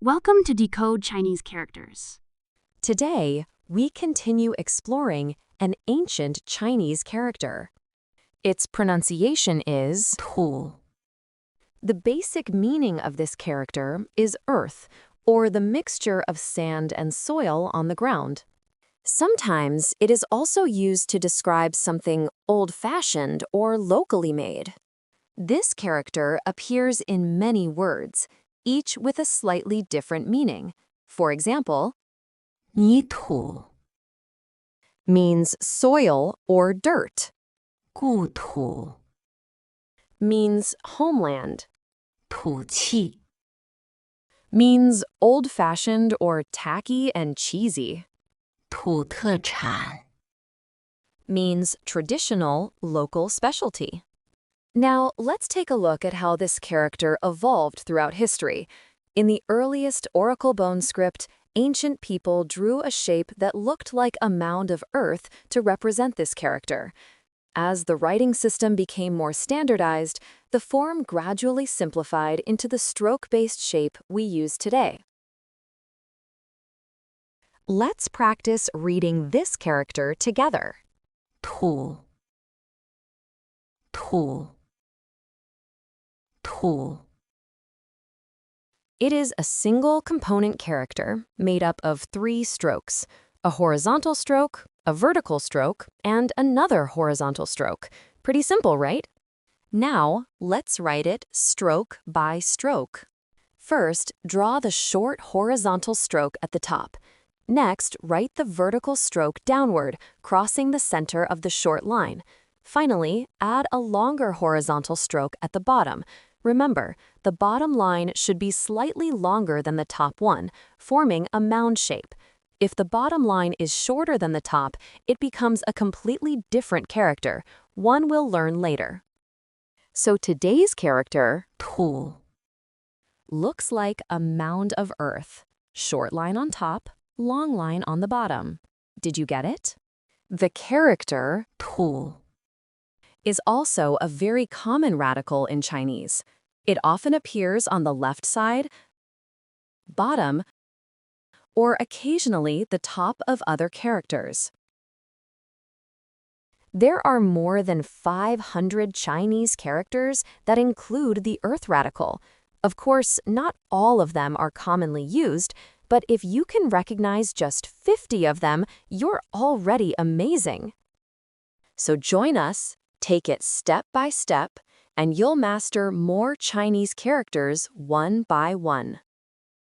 Welcome to Decode Chinese Characters. Today, we continue exploring an ancient Chinese character. Its pronunciation is 土. The basic meaning of this character is earth, or the mixture of sand and soil on the ground. Sometimes it is also used to describe something old-fashioned or locally made. This character appears in many words, each with a slightly different meaning. For example, 泥土 means soil or dirt. 故土 means homeland. 土气 means old-fashioned or tacky and cheesy. 土特产 means traditional, local specialty. Now, let's take a look at how this character evolved throughout history. In the earliest oracle bone script, ancient people drew a shape that looked like a mound of earth to represent this character. As the writing system became more standardized, the form gradually simplified into the stroke-based shape we use today. Let's practice reading this character together. 土 土 土 It is a single component character made up of 3 strokes, a horizontal stroke, a vertical stroke, and another horizontal stroke. Pretty simple, right? Now, let's write it stroke by stroke. First, draw the short horizontal stroke at the top. Next, write the vertical stroke downward, crossing the center of the short line. Finally, add a longer horizontal stroke at the bottom. Remember, the bottom line should be slightly longer than the top one, forming a mound shape. If the bottom line is shorter than the top, it becomes a completely different character, one we'll learn later. So today's character, 土, looks like a mound of earth. Short line on top, long line on the bottom. Did you get it? The character, 土, is also a very common radical in Chinese. It often appears on the left side, bottom, or occasionally the top of other characters. There are more than 500 Chinese characters that include the earth radical. Of course, not all of them are commonly used, but if you can recognize just 50 of them, you're already amazing. So join us, take it step by step, and you'll master more Chinese characters one by one.